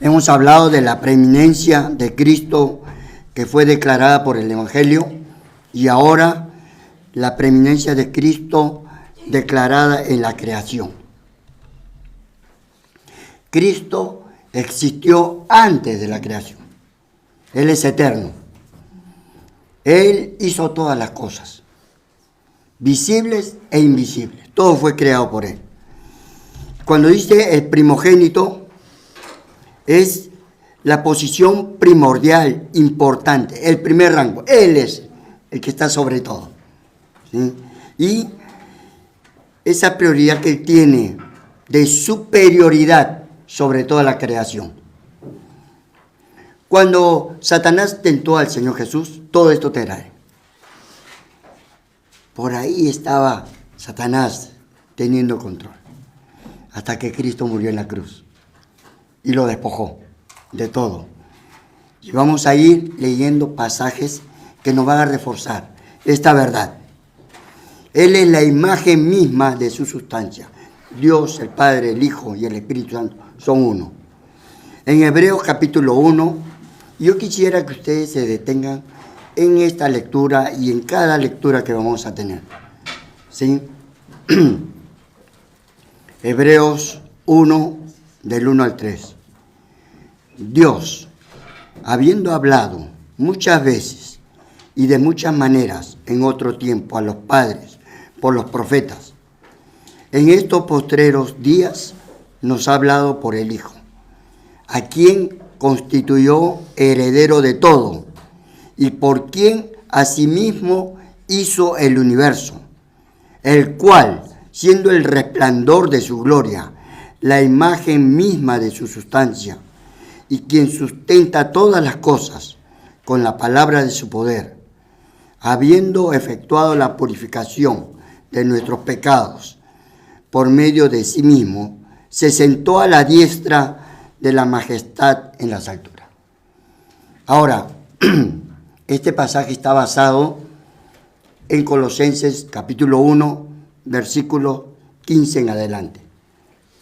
Hemos hablado de la preeminencia de Cristo que fue declarada por el Evangelio y ahora la preeminencia de Cristo declarada en la creación. Cristo existió antes de la creación. Él es eterno. Él hizo todas las cosas, visibles e invisibles. Todo fue creado por Él. Cuando dice el primogénito, es la posición primordial, importante, el primer rango. Él es el que está sobre todo, ¿sí? Y esa prioridad que Él tiene de superioridad sobre toda la creación. Cuando Satanás tentó al Señor Jesús, todo esto te trae. Por ahí estaba Satanás teniendo control, hasta que Cristo murió en la cruz y lo despojó de todo. Y vamos a ir leyendo pasajes que nos van a reforzar esta verdad. Él es la imagen misma de su sustancia. Dios, el Padre, el Hijo y el Espíritu Santo son uno. En Hebreos capítulo 1, yo quisiera que ustedes se detengan en esta lectura y en cada lectura que vamos a tener, ¿sí? Hebreos 1, del 1 al 3. Dios, habiendo hablado muchas veces y de muchas maneras en otro tiempo a los padres por los profetas, en estos postreros días nos ha hablado por el Hijo, a quien constituyó heredero de todo y por quien asimismo hizo el universo, el cual, siendo el resplandor de su gloria, la imagen misma de su sustancia, y quien sustenta todas las cosas con la palabra de su poder, habiendo efectuado la purificación de nuestros pecados por medio de sí mismo, se sentó a la diestra de la majestad en las alturas. Ahora, este pasaje está basado en Colosenses capítulo 1, versículo 15 en adelante,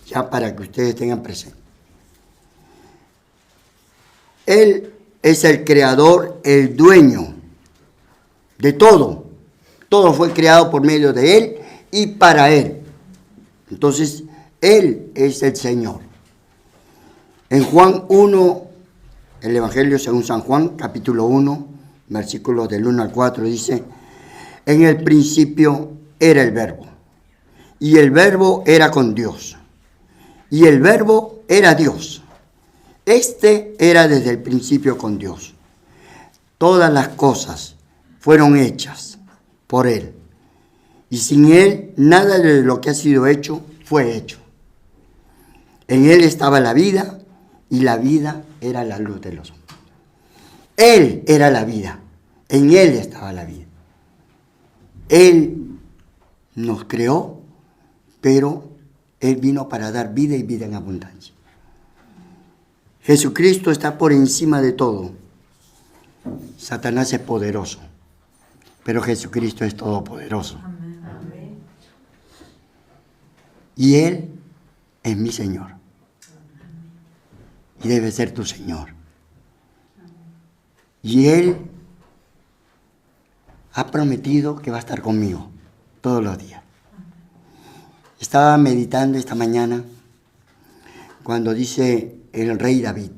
ya para que ustedes tengan presente. Él es el creador, el dueño de todo. Todo fue creado por medio de Él y para Él. Entonces, Él es el Señor. En Juan 1, el Evangelio según San Juan, capítulo 1, versículos del 1 al 4, dice: en el principio era el Verbo, y el Verbo era con Dios, y el Verbo era Dios. Este era desde el principio con Dios. Todas las cosas fueron hechas por Él, y sin Él nada de lo que ha sido hecho fue hecho. En Él estaba la vida, y la vida era la luz de los hombres. Él era la vida, en Él estaba la vida. Él nos creó, pero Él vino para dar vida y vida en abundancia. Jesucristo está por encima de todo. Satanás es poderoso, pero Jesucristo es todopoderoso. Y Él es mi Señor. Y debe ser tu Señor. Y Él ha prometido que va a estar conmigo todos los días. Estaba meditando esta mañana cuando dice el rey David: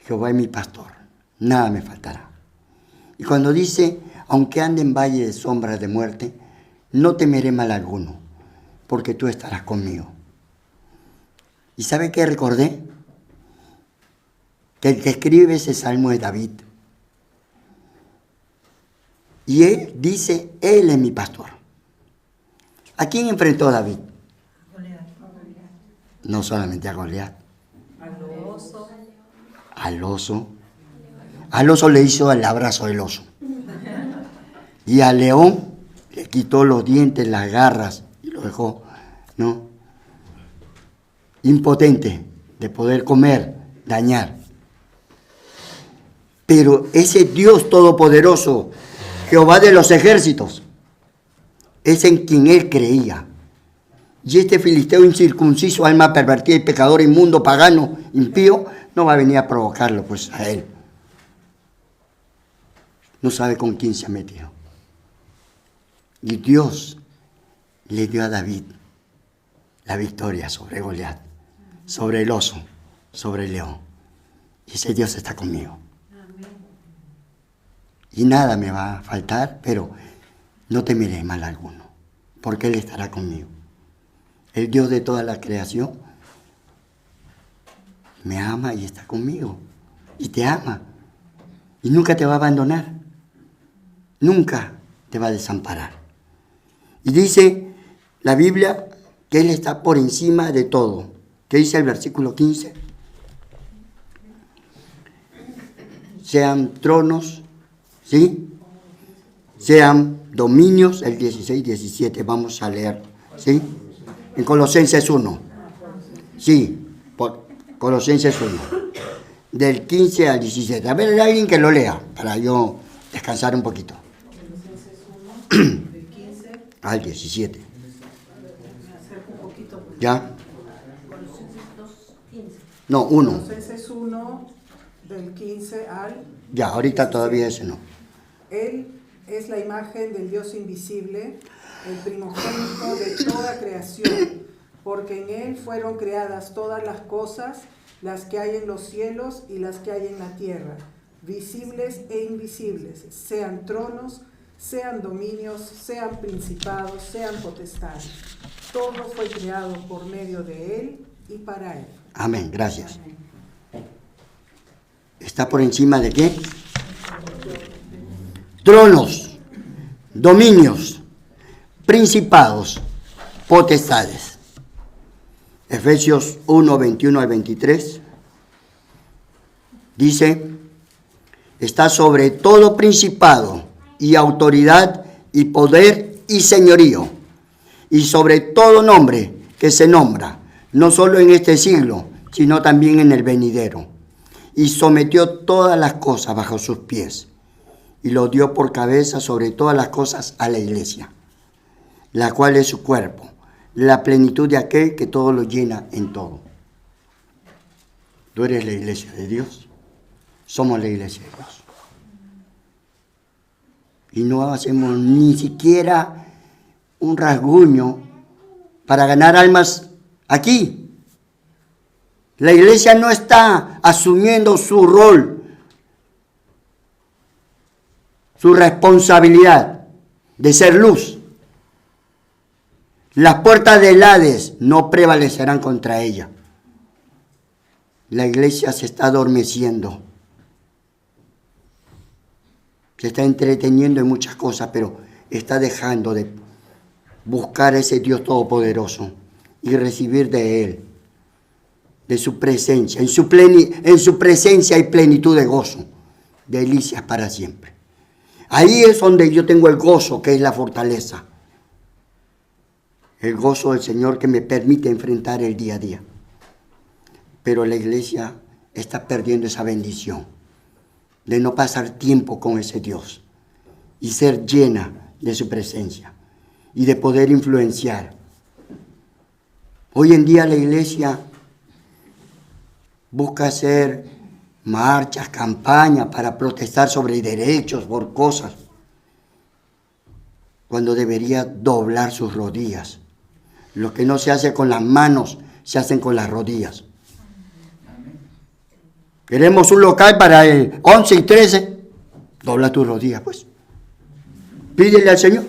Jehová es mi pastor, nada me faltará. Y cuando dice: aunque ande en valle de sombras de muerte, no temeré mal alguno, porque tú estarás conmigo. ¿Y sabe qué recordé? Que el que escribe ese salmo es David. Y él dice: Él es mi pastor. ¿A quién enfrentó David? No solamente a Goliat. Al oso. Al oso le hizo el abrazo del oso. Y al león le quitó los dientes, las garras y lo dejó, ¿no?, impotente de poder comer, dañar. Pero ese Dios todopoderoso, Jehová de los ejércitos, es en quien él creía. Y este filisteo incircunciso, alma pervertida y pecador, inmundo, pagano, impío, no va a venir a provocarlo pues a él. No sabe con quién se ha metido. Y Dios le dio a David la victoria sobre Goliat, sobre el oso, sobre el león. Y ese Dios está conmigo. Y nada me va a faltar, pero no temeré mal alguno, porque Él estará conmigo. El Dios de toda la creación me ama y está conmigo. Y te ama. Y nunca te va a abandonar. Nunca te va a desamparar. Y dice la Biblia que Él está por encima de todo. ¿Qué dice el versículo 15? Sean tronos, ¿sí? Sean dominios, el 16, 17, vamos a leer, ¿sí? En Colosenses 1. Sí, Colosenses 1. Del 15 al 17. A ver, hay alguien que lo lea, para yo descansar un poquito. Colosenses 1, del 15 al 17. ¿Ya? Colosenses 2, 15. No, 1. Colosenses 1, del 15 al... Ya, ahorita todavía ese no. Él es la imagen del Dios invisible, el primogénito de toda creación, porque en Él fueron creadas todas las cosas, las que hay en los cielos y las que hay en la tierra, visibles e invisibles, sean tronos, sean dominios, sean principados, sean potestades. Todo fue creado por medio de Él y para Él. Amén, gracias. ¿Está por encima de qué? Tronos, dominios, principados, potestades. Efesios 1, 21 al 23 dice, está sobre todo principado y autoridad y poder y señorío, y sobre todo nombre que se nombra, no solo en este siglo, sino también en el venidero. Y sometió todas las cosas bajo sus pies, y lo dio por cabeza sobre todas las cosas a la iglesia, la cual es su cuerpo, la plenitud de aquel que todo lo llena en todo. Tú eres la iglesia de Dios, somos la iglesia de Dios. Y no hacemos ni siquiera un rasguño para ganar almas aquí. La iglesia no está asumiendo su rol, su responsabilidad de ser luz. Las puertas del Hades no prevalecerán contra ella. La iglesia se está adormeciendo. Se está entreteniendo en muchas cosas, pero está dejando de buscar a ese Dios todopoderoso y recibir de Él, de su presencia. En su presencia hay plenitud de gozo, delicias para siempre. Ahí es donde yo tengo el gozo, que es la fortaleza. El gozo del Señor que me permite enfrentar el día a día. Pero la iglesia está perdiendo esa bendición de no pasar tiempo con ese Dios y ser llena de su presencia y de poder influenciar. Hoy en día la iglesia busca hacer marchas, campañas para protestar sobre derechos, por cosas, cuando debería doblar sus rodillas. Lo que no se hace con las manos, se hacen con las rodillas. Queremos un local para el 11 y 13, dobla tus rodillas, pues. Pídele al Señor.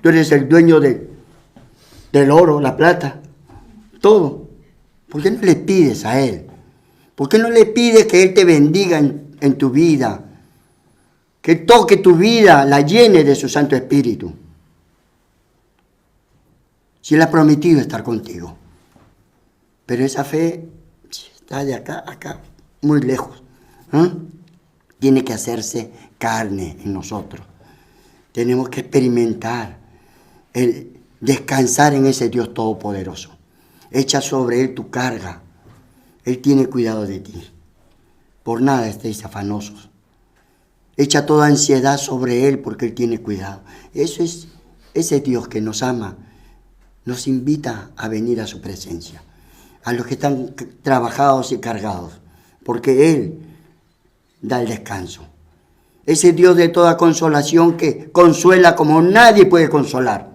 Tú eres el dueño del oro, la plata, todo. ¿Por qué no le pides a Él? ¿Por qué no le pides que Él te bendiga en tu vida? Que toque tu vida, la llene de su Santo Espíritu. Si Él ha prometido estar contigo. Pero esa fe está de acá a acá, muy lejos. Tiene que hacerse carne en nosotros. Tenemos que experimentar el descansar en ese Dios todopoderoso. Echa sobre Él tu carga. Él tiene cuidado de ti. Por nada estéis afanosos. Echa toda ansiedad sobre Él porque Él tiene cuidado. Eso es ese Dios que nos ama. Nos invita a venir a su presencia. A los que están trabajados y cargados, porque Él da el descanso. Ese Dios de toda consolación que consuela como nadie puede consolar.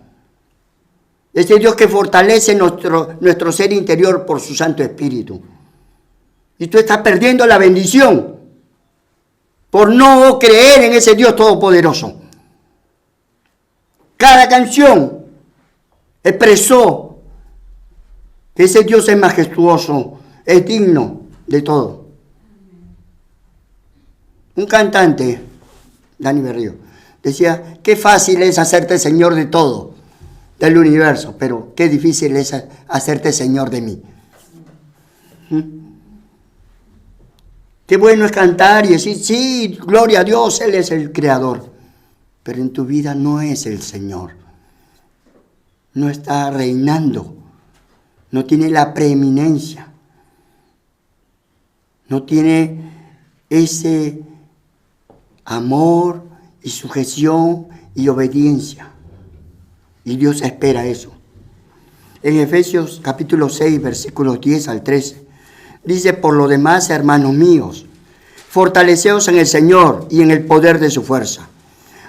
Ese Dios que fortalece nuestro ser interior por su Santo Espíritu. Y tú estás perdiendo la bendición por no creer en ese Dios todopoderoso. Cada canción expresó que ese Dios es majestuoso, es digno de todo. Un cantante, Dani Berrío, decía, qué fácil es hacerte Señor de todo, del universo, pero qué difícil es hacerte Señor de mí. Qué bueno es cantar y decir, sí, gloria a Dios, Él es el Creador. Pero en tu vida no es el Señor. No está reinando. No tiene la preeminencia. No tiene ese amor y sujeción y obediencia. Y Dios espera eso. En Efesios capítulo 6, versículos 10 al 13. Dice, por lo demás, hermanos míos, fortaleceos en el Señor y en el poder de su fuerza.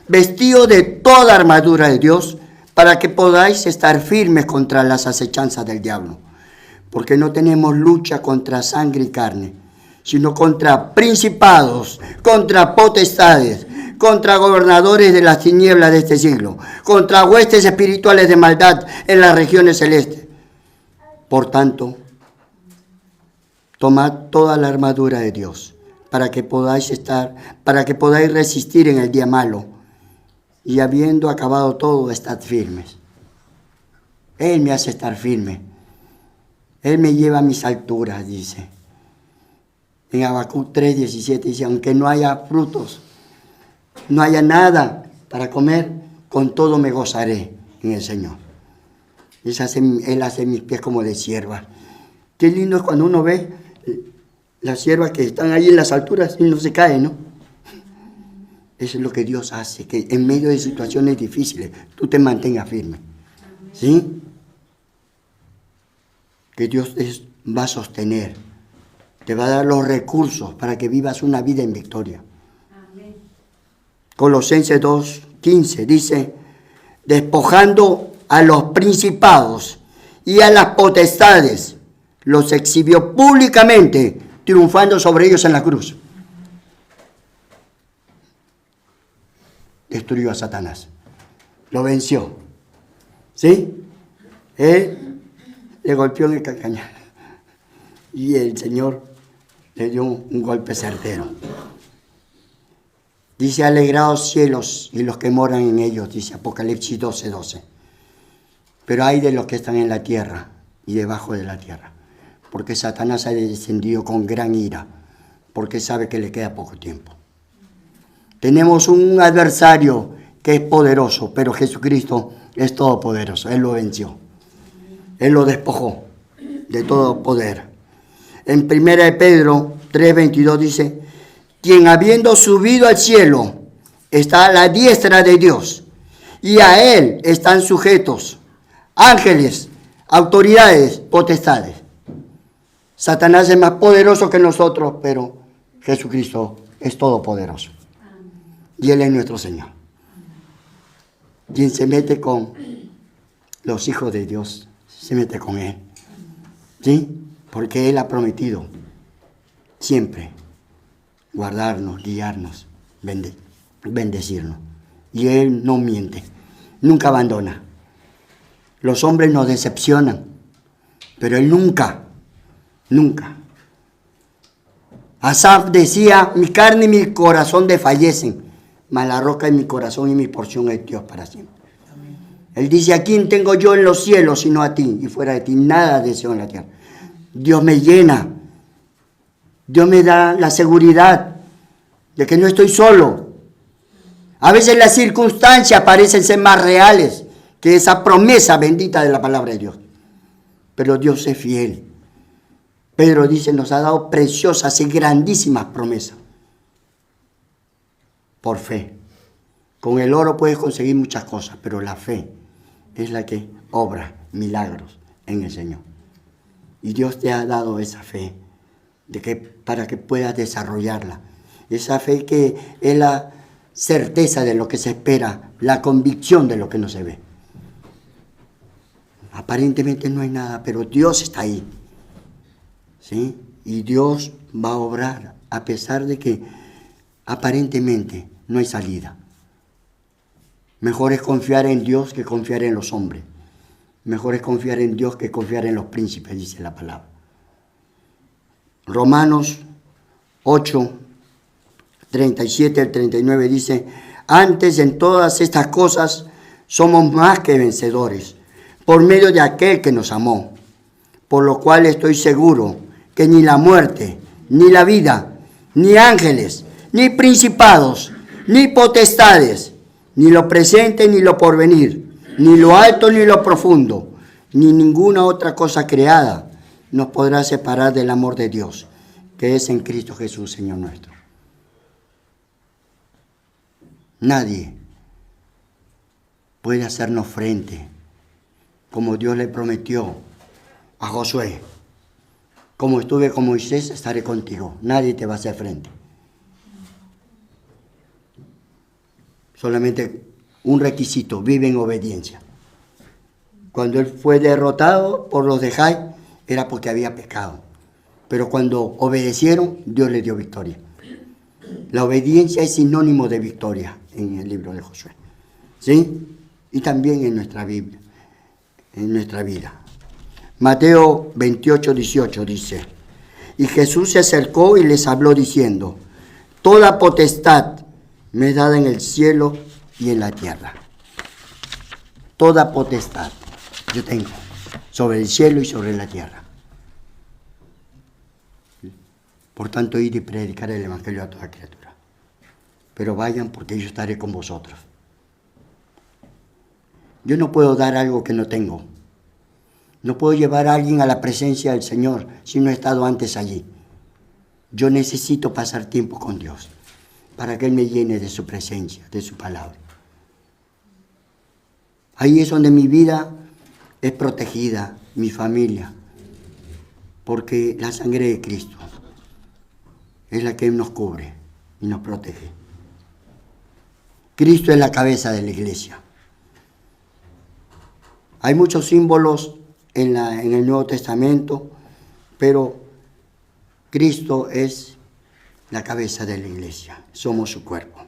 Vestidos de toda armadura de Dios, para que podáis estar firmes contra las acechanzas del diablo. Porque no tenemos lucha contra sangre y carne, sino contra principados, contra potestades, contra gobernadores de las tinieblas de este siglo, contra huestes espirituales de maldad en las regiones celestes. Por tanto, tomad toda la armadura de Dios, para que podáis resistir en el día malo, y habiendo acabado todo, estad firmes. Él me hace estar firme. Él me lleva a mis alturas, dice. En Habacuc 3:17 dice, aunque no haya frutos, no haya nada para comer, con todo me gozaré en el Señor. Él hace mis pies como de sierva. Qué lindo es cuando uno ve las siervas que están ahí en las alturas y no se caen, ¿no? Eso es lo que Dios hace, que en medio de situaciones difíciles tú te mantengas firme. ¿Sí? Que Dios te va a sostener, te va a dar los recursos para que vivas una vida en victoria. Amén. Colosenses 2:15 dice, despojando a los principados y a las potestades, los exhibió públicamente, triunfando sobre ellos en la cruz. Destruyó a Satanás, lo venció. ¿Sí? Él le golpeó en el calcañar y el Señor le dio un golpe certero. Dice, alegraos cielos y los que moran en ellos, dice Apocalipsis 12:12. Pero hay de los que están en la tierra y debajo de la tierra, porque Satanás ha descendido con gran ira, porque sabe que le queda poco tiempo. Tenemos un adversario que es poderoso, pero Jesucristo es todopoderoso. Él lo venció. Él lo despojó de todo poder. En 1 Pedro 3:22 dice, quien habiendo subido al cielo está a la diestra de Dios, y a Él están sujetos ángeles, autoridades, potestades. Satanás es más poderoso que nosotros, pero Jesucristo es todopoderoso. Y Él es nuestro Señor. Quien se mete con los hijos de Dios, se mete con Él. ¿Sí? Porque Él ha prometido siempre guardarnos, guiarnos, bendecirnos. Y Él no miente, nunca abandona. Los hombres nos decepcionan, pero Él nunca. Asaf decía, mi carne y mi corazón desfallecen, mas la roca en mi corazón y mi porción es Dios para siempre. Amén. Él dice, ¿a quién tengo yo en los cielos sino a ti? Y fuera de ti nada deseo en la tierra. Dios me llena. Dios me da la seguridad de que no estoy solo. A veces las circunstancias parecen ser más reales que esa promesa bendita de la palabra de Dios. Pero Dios es fiel. Pedro dice, nos ha dado preciosas y grandísimas promesas. Por fe. Con el oro puedes conseguir muchas cosas, pero la fe es la que obra milagros en el Señor. Y Dios te ha dado esa fe para que puedas desarrollarla. Esa fe que es la certeza de lo que se espera, la convicción de lo que no se ve. Aparentemente no hay nada, pero Dios está ahí, ¿sí? Y Dios va a obrar a pesar de que aparentemente no hay salida. Mejor es confiar en Dios que confiar en los hombres. Mejor es confiar en Dios que confiar en los príncipes, dice la palabra. Romanos 8, 37 al 39 dice: antes en todas estas cosas somos más que vencedores, por medio de aquel que nos amó. Por lo cual estoy seguro que ni la muerte, ni la vida, ni ángeles, ni principados, ni potestades, ni lo presente ni lo porvenir, ni lo alto ni lo profundo, ni ninguna otra cosa creada nos podrá separar del amor de Dios, que es en Cristo Jesús, Señor nuestro. Nadie puede hacernos frente como Dios le prometió a Josué. Como estuve con Moisés, estaré contigo. Nadie te va a hacer frente. Solamente un requisito: vive en obediencia. Cuando él fue derrotado por los de Jai, era porque había pecado. Pero cuando obedecieron, Dios le dio victoria. La obediencia es sinónimo de victoria en el libro de Josué, ¿sí? Y también en nuestra Biblia, en nuestra vida. Mateo 28, 18 dice: y Jesús se acercó y les habló diciendo: toda potestad me es dada en el cielo y en la tierra. Toda potestad yo tengo sobre el cielo y sobre la tierra. Por tanto, id y predicar el evangelio a toda criatura. Pero vayan, porque yo estaré con vosotros. Yo no puedo dar algo que no tengo. No puedo llevar a alguien a la presencia del Señor si no he estado antes allí. Yo necesito pasar tiempo con Dios para que Él me llene de su presencia, de su palabra. Ahí es donde mi vida es protegida, mi familia, porque la sangre de Cristo es la que nos cubre y nos protege. Cristo es la cabeza de la iglesia. Hay muchos símbolos en el Nuevo Testamento, pero Cristo es la cabeza de la iglesia, somos su cuerpo.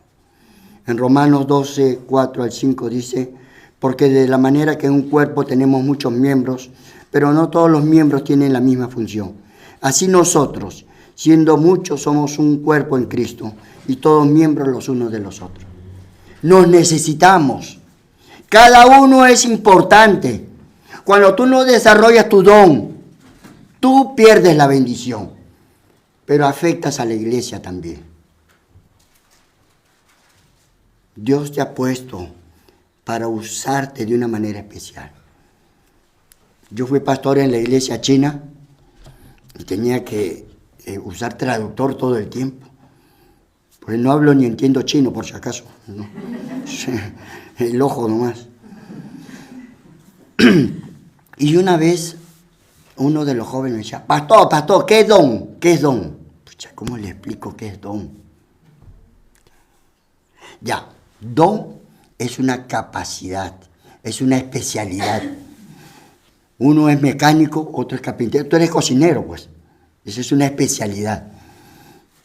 En Romanos 12, 4 al 5 dice: porque de la manera que en un cuerpo tenemos muchos miembros, pero no todos los miembros tienen la misma función. Así nosotros, siendo muchos, somos un cuerpo en Cristo, y todos miembros los unos de los otros. Nos necesitamos. Cada uno es importante. Cuando tú no desarrollas tu don, tú pierdes la bendición, pero afectas a la iglesia también. Dios te ha puesto para usarte de una manera especial. Yo fui pastor en la iglesia china y tenía que usar traductor todo el tiempo. Pues no hablo ni entiendo chino, por si acaso. No. El ojo nomás. Y una vez uno de los jóvenes me decía: pastor, ¿qué es don? ¿Qué es don? Pucha, ¿cómo le explico qué es don? Ya, don es una capacidad, es una especialidad. Uno es mecánico, otro es carpintero, tú eres cocinero, pues. Esa es una especialidad.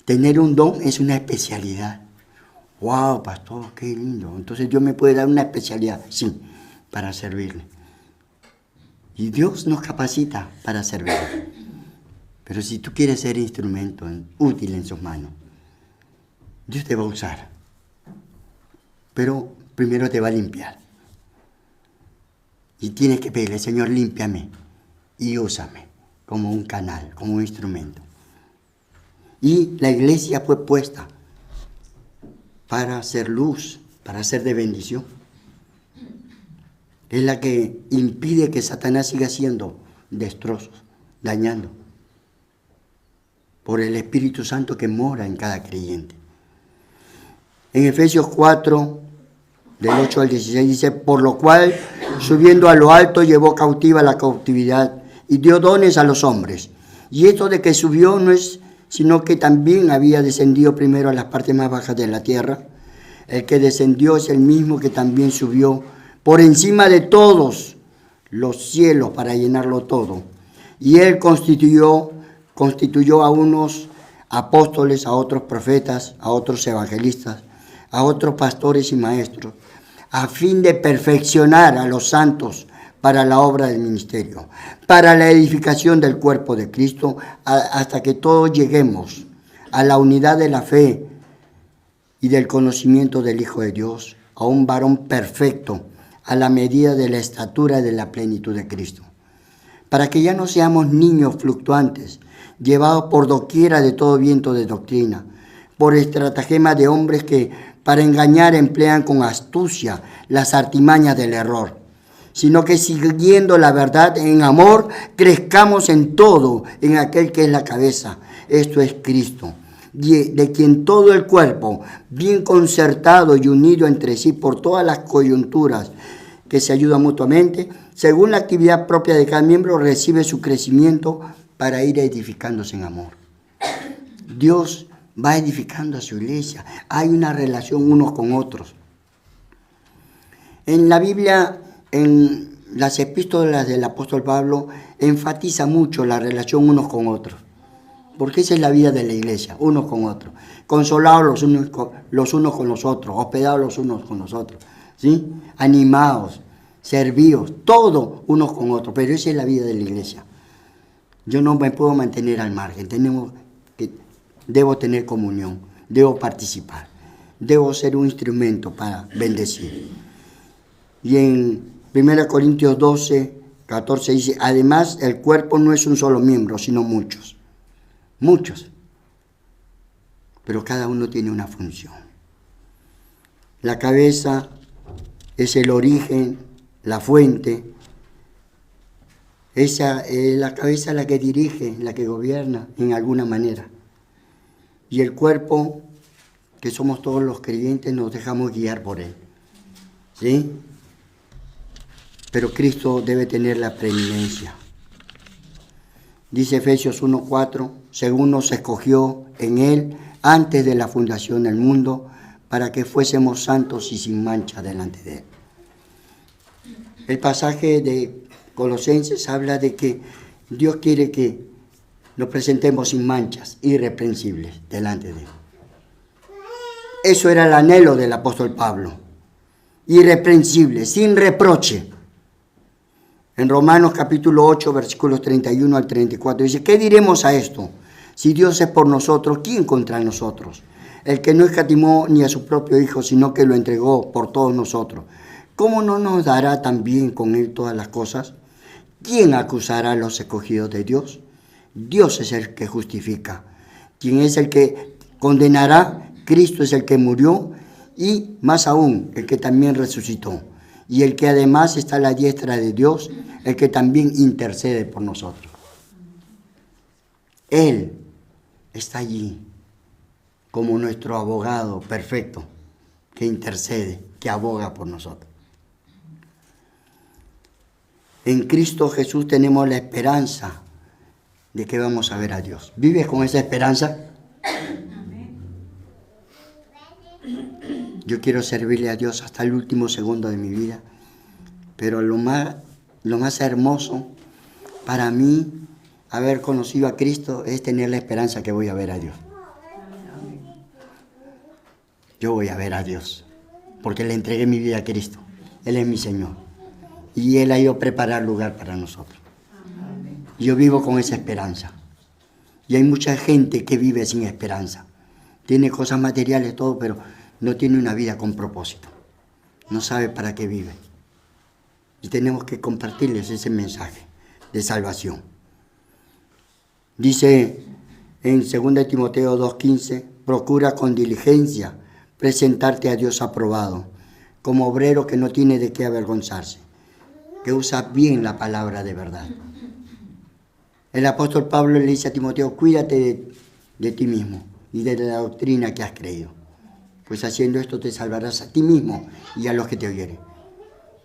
Tener un don es una especialidad. ¡Wow, pastor, qué lindo! Entonces Dios me puede dar una especialidad, sí, para servirle. Y Dios nos capacita para servirle. Pero si tú quieres ser instrumento útil en sus manos, Dios te va a usar. Pero primero te va a limpiar. Y tienes que pedirle: Señor, límpiame y úsame como un canal, como un instrumento. Y la iglesia fue puesta para hacer luz, para hacer de bendición. Es la que impide que Satanás siga haciendo destrozos, dañando, por el Espíritu Santo que mora en cada creyente. En Efesios 4, del 8 al 16 dice: por lo cual, subiendo a lo alto, llevó cautiva la cautividad y dio dones a los hombres. Y esto de que subió no es sino que también había descendido primero a las partes más bajas de la tierra. El que descendió es el mismo que también subió por encima de todos los cielos para llenarlo todo. Y él constituyó a unos apóstoles, a otros profetas, a otros evangelistas, a otros pastores y maestros, a fin de perfeccionar a los santos para la obra del ministerio, para la edificación del cuerpo de Cristo, hasta que todos lleguemos a la unidad de la fe y del conocimiento del Hijo de Dios, a un varón perfecto, a la medida de la estatura de la plenitud de Cristo, para que ya no seamos niños fluctuantes, llevados por doquiera de todo viento de doctrina, por estratagema de hombres que para engañar emplean con astucia las artimañas del error, sino que siguiendo la verdad en amor, crezcamos en todo en aquel que es la cabeza, esto es Cristo, de quien todo el cuerpo, bien concertado y unido entre sí por todas las coyunturas que se ayudan mutuamente, según la actividad propia de cada miembro, recibe su crecimiento para ir edificándose en amor. Dios va edificando a su iglesia. Hay una relación unos con otros. En la Biblia, en las epístolas del apóstol Pablo, enfatiza mucho la relación unos con otros. Porque esa es la vida de la iglesia, unos con otros. Consolados los unos con los otros, hospedados los unos con los otros, ¿sí? Animados, servidos, todo unos con otros. Pero esa es la vida de la iglesia. Yo no me puedo mantener al margen. Debo tener comunión, debo participar, debo ser un instrumento para bendecir. Y en 1 Corintios 12, 14 dice, además el cuerpo no es un solo miembro, sino muchos. Muchos. Pero cada uno tiene una función. La cabeza es el origen, la fuente. Esa es la cabeza la que dirige, la que gobierna en alguna manera. Y el cuerpo, que somos todos los creyentes, nos dejamos guiar por él. ¿Sí? Pero Cristo debe tener la preeminencia. Dice Efesios 1:4, según nos escogió en él antes de la fundación del mundo, para que fuésemos santos y sin mancha delante de él. El pasaje de Colosenses habla de que Dios quiere que nos presentemos sin manchas, irreprensibles delante de él. Eso era el anhelo del apóstol Pablo. Irreprensible, sin reproche. En Romanos capítulo 8, versículos 31 al 34, dice, ¿qué diremos a esto? Si Dios es por nosotros, ¿quién contra nosotros? El que no escatimó ni a su propio Hijo, sino que lo entregó por todos nosotros. ¿Cómo no nos dará también con él todas las cosas? ¿Quién acusará a los escogidos de Dios? Dios es el que justifica. ¿Quién es el que condenará? Cristo es el que murió y más aún el que también resucitó. Y el que además está a la diestra de Dios, el que también intercede por nosotros. Él está allí como nuestro abogado perfecto, que intercede, que aboga por nosotros. En Cristo Jesús tenemos la esperanza de que vamos a ver a Dios. ¿Vives con esa esperanza? Yo quiero servirle a Dios hasta el último segundo de mi vida, pero lo más hermoso para mí, haber conocido a Cristo, es tener la esperanza que voy a ver a Dios. Yo voy a ver a Dios, porque le entregué mi vida a Cristo. Él es mi Señor. Y Él ha ido a preparar lugar para nosotros. Yo vivo con esa esperanza. Y hay mucha gente que vive sin esperanza. Tiene cosas materiales, todo, pero no tiene una vida con propósito. No sabe para qué vive. Y tenemos que compartirles ese mensaje de salvación. Dice en 2 Timoteo 2:15, procura con diligencia presentarte a Dios aprobado, como obrero que no tiene de qué avergonzarse, que usa bien la palabra de verdad. El apóstol Pablo le dice a Timoteo, cuídate de ti mismo y de la doctrina que has creído, pues haciendo esto te salvarás a ti mismo y a los que te oyeren.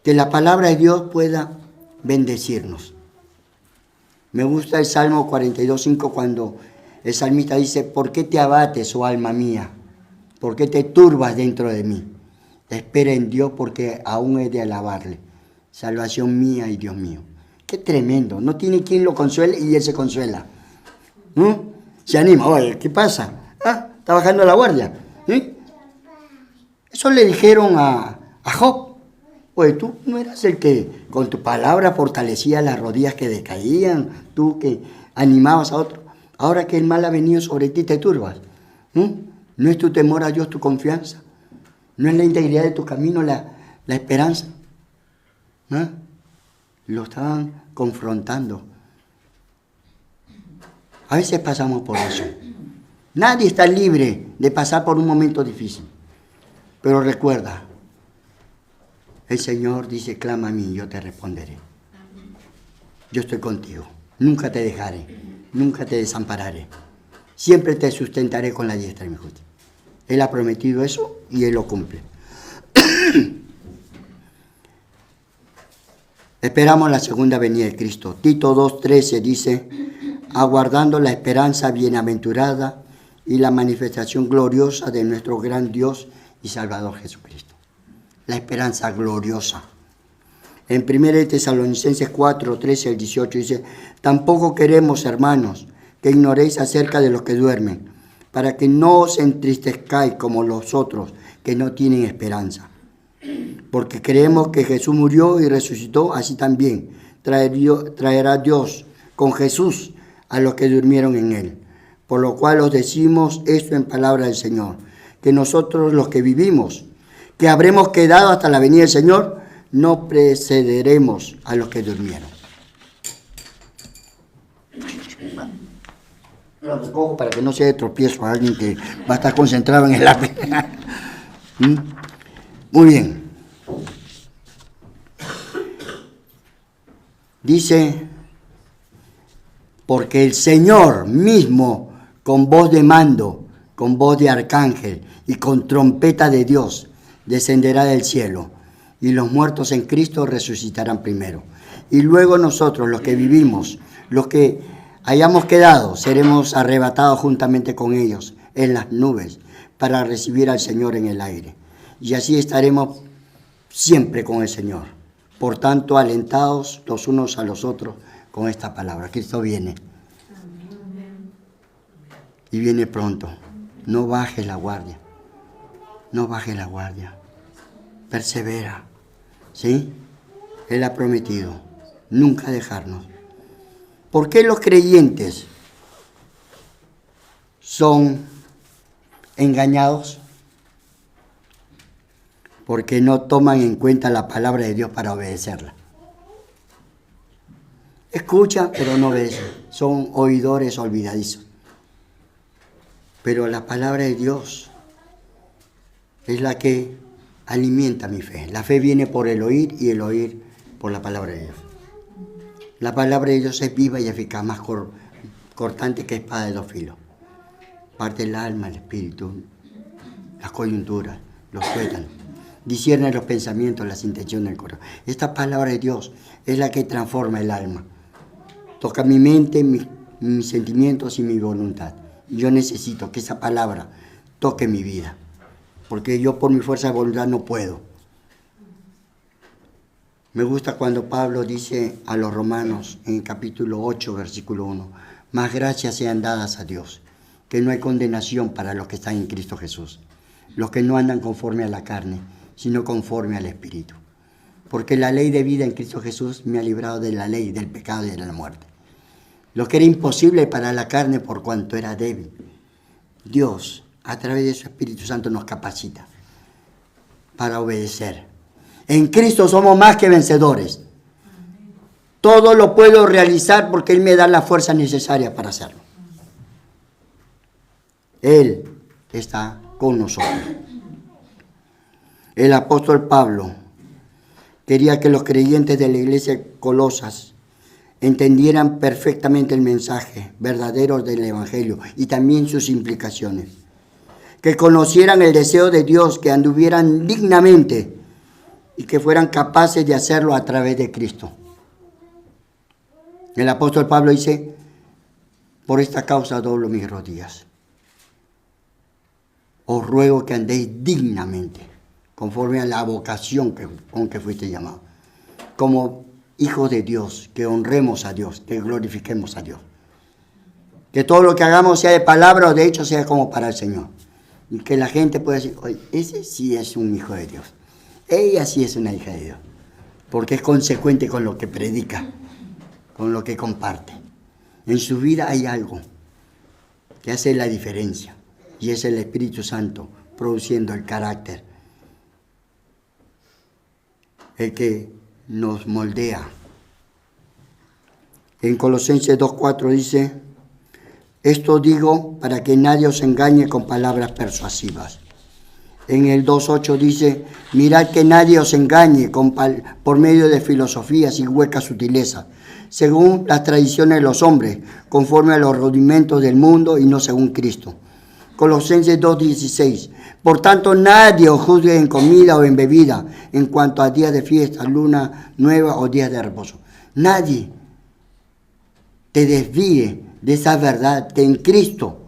Que la palabra de Dios pueda bendecirnos. Me gusta el Salmo 42:5 cuando el salmista dice, ¿por qué te abates, oh alma mía? ¿Por qué te turbas dentro de mí? Espera en Dios porque aún he de alabarle. Salvación mía y Dios mío. Qué tremendo. No tiene quien lo consuele y él se consuela. Se anima. Oye, ¿qué pasa? Está bajando la guardia. Eso le dijeron a Job. Oye, tú no eras el que con tu palabra fortalecía las rodillas que decaían, tú que animabas a otro. Ahora que el mal ha venido sobre ti, te turbas. ¿No es tu temor a Dios tu confianza? ¿No es la integridad de tu camino la esperanza? Lo estaban confrontando. A veces pasamos por eso. Nadie está libre de pasar por un momento difícil. Pero recuerda, el Señor dice, clama a mí y yo te responderé. Yo estoy contigo. Nunca te dejaré. Nunca te desampararé. Siempre te sustentaré con la diestra de mi justicia. Él ha prometido eso y Él lo cumple. Esperamos la segunda venida de Cristo. Tito 2:13 dice, aguardando la esperanza bienaventurada y la manifestación gloriosa de nuestro gran Dios y Salvador Jesucristo. La esperanza gloriosa. En 1 Tesalonicenses 4:13-18 dice, tampoco queremos, hermanos, que ignoréis acerca de los que duermen, para que no os entristezcáis como los otros que no tienen esperanza. Porque creemos que Jesús murió y resucitó, así también traerá Dios con Jesús a los que durmieron en él. Por lo cual os decimos esto en palabra del Señor, que nosotros los que vivimos, que habremos quedado hasta la venida del Señor, no precederemos a los que durmieron. Lo recojo para que no sea de tropiezo a alguien que va a estar concentrado en el arte. Muy bien. Dice, porque el Señor mismo, con voz de mando, con voz de arcángel y con trompeta de Dios, descenderá del cielo, y los muertos en Cristo resucitarán primero. Y luego nosotros, los que vivimos, los que hayamos quedado, seremos arrebatados juntamente con ellos en las nubes para recibir al Señor en el aire. Y así estaremos siempre con el Señor. Por tanto, alentados los unos a los otros con esta palabra. Cristo viene. Y viene pronto. No bajes la guardia. No bajes la guardia. Persevera. ¿Sí? Él ha prometido nunca dejarnos. ¿Por qué los creyentes son engañados? Porque no toman en cuenta la palabra de Dios para obedecerla. Escuchan, pero no obedecen. Son oidores olvidadizos. Pero la palabra de Dios es la que alimenta mi fe. La fe viene por el oír y el oír por la palabra de Dios. La palabra de Dios es viva y eficaz, más cortante que espada de dos filos. Parte el alma, el espíritu, las coyunturas, los tuétanos. Discierne los pensamientos, las intenciones del corazón. Esta palabra de Dios es la que transforma el alma. Toca mi mente, mis sentimientos y mi voluntad. Yo necesito que esa palabra toque mi vida, porque yo por mi fuerza de voluntad no puedo. Me gusta cuando Pablo dice a los romanos en el capítulo 8, versículo 1, más gracias sean dadas a Dios, que no hay condenación para los que están en Cristo Jesús, los que no andan conforme a la carne, sino conforme al Espíritu. Porque la ley de vida en Cristo Jesús me ha librado de la ley, del pecado y de la muerte. Lo que era imposible para la carne por cuanto era débil. Dios, a través de su Espíritu Santo, nos capacita para obedecer. En Cristo somos más que vencedores. Todo lo puedo realizar porque Él me da la fuerza necesaria para hacerlo. Él está con nosotros. El apóstol Pablo quería que los creyentes de la iglesia de Colosas entendieran perfectamente el mensaje verdadero del Evangelio y también sus implicaciones. Que conocieran el deseo de Dios, que anduvieran dignamente y que fueran capaces de hacerlo a través de Cristo. El apóstol Pablo dice, por esta causa doblo mis rodillas. Os ruego que andéis dignamente, conforme a la vocación con que fuiste llamado. Como hijos de Dios, que honremos a Dios, que glorifiquemos a Dios. Que todo lo que hagamos, sea de palabra o de hecho, sea como para el Señor. Y que la gente pueda decir, oye, ese sí es un hijo de Dios. Ella sí es una hija de Dios. Porque es consecuente con lo que predica, con lo que comparte. En su vida hay algo que hace la diferencia. Y es el Espíritu Santo produciendo el carácter. El que nos moldea. En Colosenses 2:4 dice, esto digo para que nadie os engañe con palabras persuasivas. En el 2:8 dice, mirad que nadie os engañe por medio de filosofías y huecas sutilezas, según las tradiciones de los hombres, conforme a los rudimentos del mundo y no según Cristo. Colosenses 2:16. Por tanto, nadie os juzgue en comida o en bebida, en cuanto a días de fiesta, luna nueva o días de reposo. Nadie te desvíe de esa verdad que en Cristo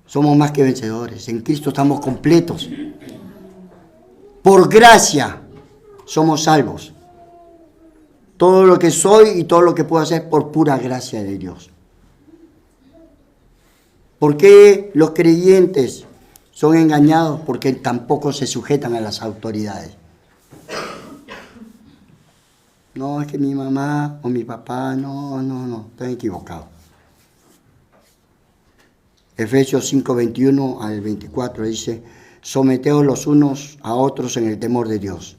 somos más que vencedores. En Cristo estamos completos. Por gracia somos salvos. Todo lo que soy y todo lo que puedo hacer por pura gracia de Dios. ¿Por qué los creyentes son engañados? Porque tampoco se sujetan a las autoridades. No, es que mi mamá o mi papá, no, están equivocados. Efesios 5:21 al 24 dice, someteos los unos a otros en el temor de Dios.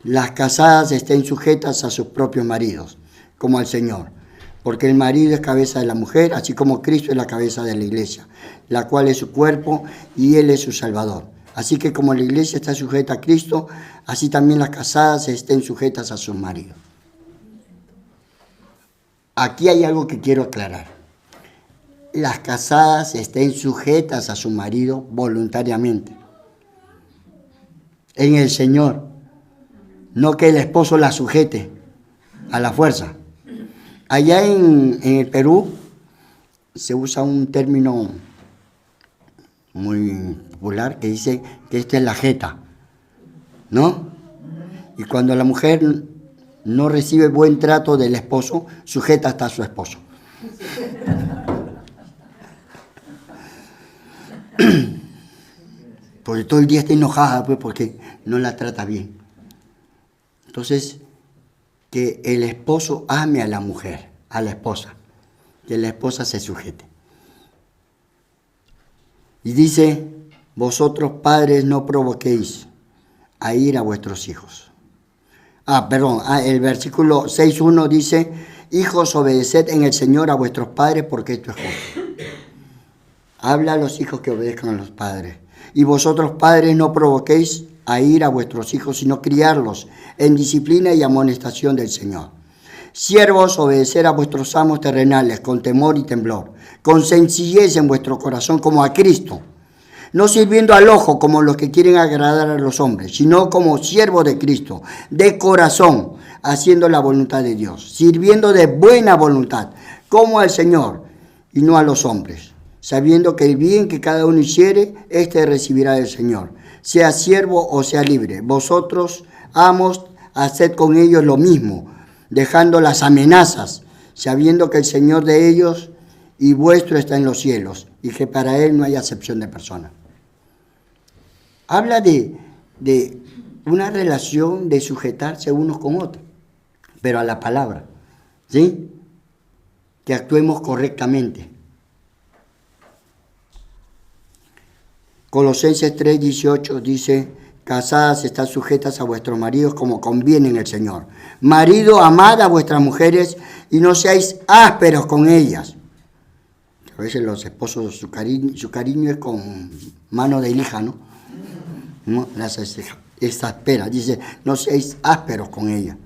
Las casadas estén sujetas a sus propios maridos, como al Señor. Porque el marido es cabeza de la mujer, así como Cristo es la cabeza de la iglesia, la cual es su cuerpo y Él es su Salvador. Así que como la iglesia está sujeta a Cristo, así también las casadas estén sujetas a sus maridos. Aquí hay algo que quiero aclarar. Las casadas estén sujetas a su marido voluntariamente. En el Señor. No que el esposo la sujete a la fuerza. Allá en el Perú se usa un término muy popular que dice que esta es la jeta, ¿no? Y cuando la mujer no recibe buen trato del esposo, sujeta hasta a su esposo. Porque todo el día está enojada, pues, porque no la trata bien. Entonces, que el esposo ame a la mujer, a la esposa, que la esposa se sujete. Y dice, vosotros padres no provoquéis a ira a vuestros hijos. El versículo 6:1 dice, hijos, obedeced en el Señor a vuestros padres porque esto es justo. Habla a los hijos que obedezcan a los padres. Y vosotros padres no provoquéis a ira a vuestros hijos, sino criarlos en disciplina y amonestación del Señor. Siervos, obedecer a vuestros amos terrenales con temor y temblor, con sencillez en vuestro corazón como a Cristo, no sirviendo al ojo como los que quieren agradar a los hombres, sino como siervos de Cristo, de corazón, haciendo la voluntad de Dios, sirviendo de buena voluntad, como al Señor y no a los hombres, sabiendo que el bien que cada uno hiciere, éste recibirá del Señor, sea siervo o sea libre. Vosotros, amos, haced con ellos lo mismo, dejando las amenazas, sabiendo que el Señor de ellos y vuestro está en los cielos, y que para Él no hay acepción de personas. Habla de una relación de sujetarse unos con otros, pero a la palabra, ¿sí? Que actuemos correctamente. Colosenses 3:18 dice, casadas están sujetas a vuestros maridos como conviene en el Señor. Marido, amad a vuestras mujeres y no seáis ásperos con ellas. A veces los esposos, su cariño es con mano de lija, ¿no? Las exasperas. Dice, no seáis ásperos con ellas.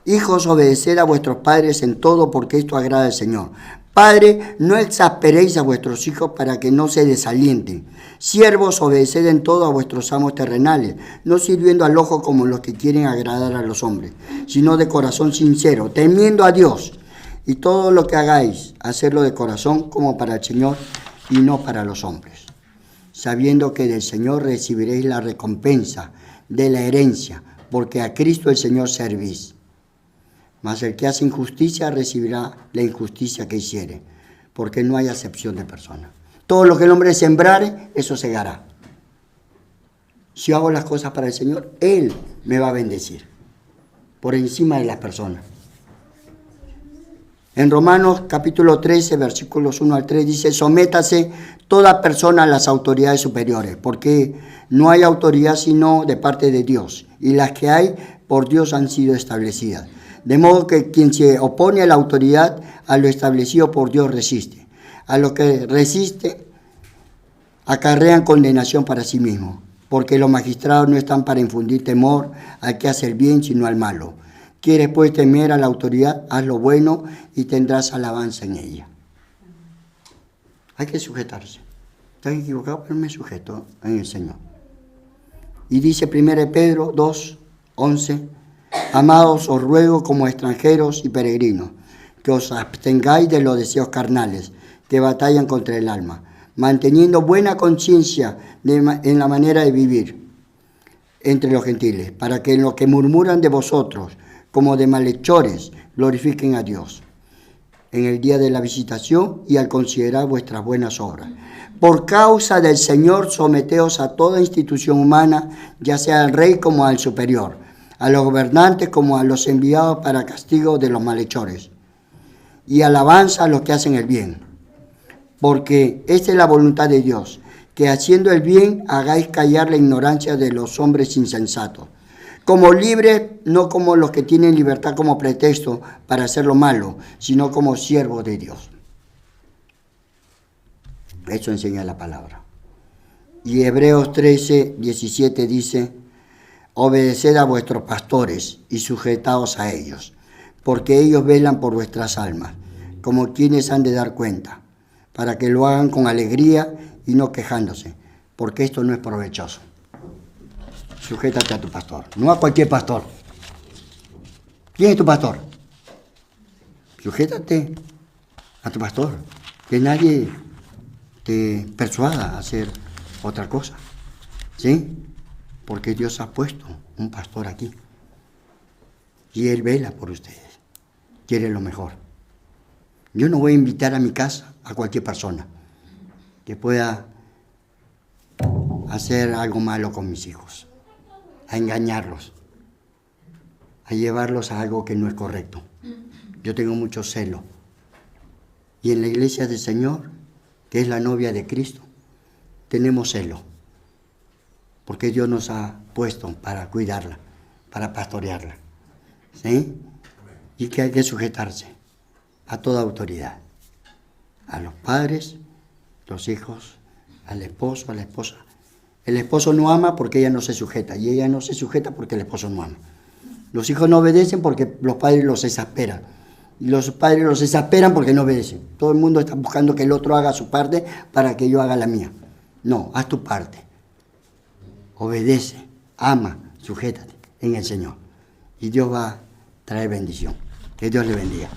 Hijos, obedeced a vuestros padres en todo, porque esto agrada al Señor. Padre, no exasperéis a vuestros hijos para que no se desalienten. Siervos, obedeced en todo a vuestros amos terrenales, no sirviendo al ojo como los que quieren agradar a los hombres, sino de corazón sincero, temiendo a Dios Y todo lo que hagáis, hacerlo de corazón como para el Señor y no para los hombres, sabiendo que del Señor recibiréis la recompensa de la herencia, porque a Cristo el Señor servís. Mas el que hace injusticia recibirá la injusticia que hiciere, porque no hay acepción de persona. Todo lo que el hombre sembrare, eso segará. Si hago las cosas para el Señor, Él me va a bendecir, por encima de las personas. En Romanos capítulo 13, versículos 1 al 3 dice: sométase toda persona a las autoridades superiores, porque no hay autoridad sino de parte de Dios, y las que hay por Dios han sido establecidas. De modo que quien se opone a la autoridad, a lo establecido por Dios resiste. A lo que resiste, acarrean condenación para sí mismo, porque los magistrados no están para infundir temor al que hace el bien, sino al malo. ¿Quieres pues temer a la autoridad? Haz lo bueno y tendrás alabanza en ella. Hay que sujetarse. Estoy equivocado, pero me sujeto en el Señor. Y dice 1 Pedro 2, 11: amados, os ruego como extranjeros y peregrinos, que os abstengáis de los deseos carnales que batallan contra el alma, manteniendo buena conciencia en la manera de vivir entre los gentiles, para que en lo que murmuran de vosotros, como de malhechores, glorifiquen a Dios en el día de la visitación y al considerar vuestras buenas obras. Por causa del Señor, someteos a toda institución humana, ya sea al rey como al superior, a los gobernantes como a los enviados para castigo de los malhechores, y alabanza a los que hacen el bien. Porque esta es la voluntad de Dios, que haciendo el bien hagáis callar la ignorancia de los hombres insensatos, como libres, no como los que tienen libertad como pretexto para hacer lo malo, sino como siervos de Dios. Eso enseña la palabra. Y Hebreos 13, 17 dice: obedeced a vuestros pastores y sujetaos a ellos, porque ellos velan por vuestras almas, como quienes han de dar cuenta, para que lo hagan con alegría y no quejándose, porque esto no es provechoso. Sujétate a tu pastor, no a cualquier pastor. ¿Quién es tu pastor? Sujétate a tu pastor, que nadie te persuada a hacer otra cosa, ¿sí? Porque Dios ha puesto un pastor aquí y Él vela por ustedes, quiere lo mejor. Yo no voy a invitar a mi casa a cualquier persona que pueda hacer algo malo con mis hijos, a engañarlos, a llevarlos a algo que no es correcto. Yo tengo mucho celo. Y en la iglesia del Señor, que es la novia de Cristo, tenemos celo, porque Dios nos ha puesto para cuidarla, para pastorearla, ¿sí? Y que hay que sujetarse a toda autoridad, a los padres, los hijos, al esposo, a la esposa. El esposo no ama porque ella no se sujeta, y ella no se sujeta porque el esposo no ama. Los hijos no obedecen porque los padres los exasperan, y los padres los exasperan porque no obedecen. Todo el mundo está buscando que el otro haga su parte para que yo haga la mía. No, haz tu parte. Obedece, ama, sujétate en el Señor. Y Dios va a traer bendición. Que Dios le bendiga.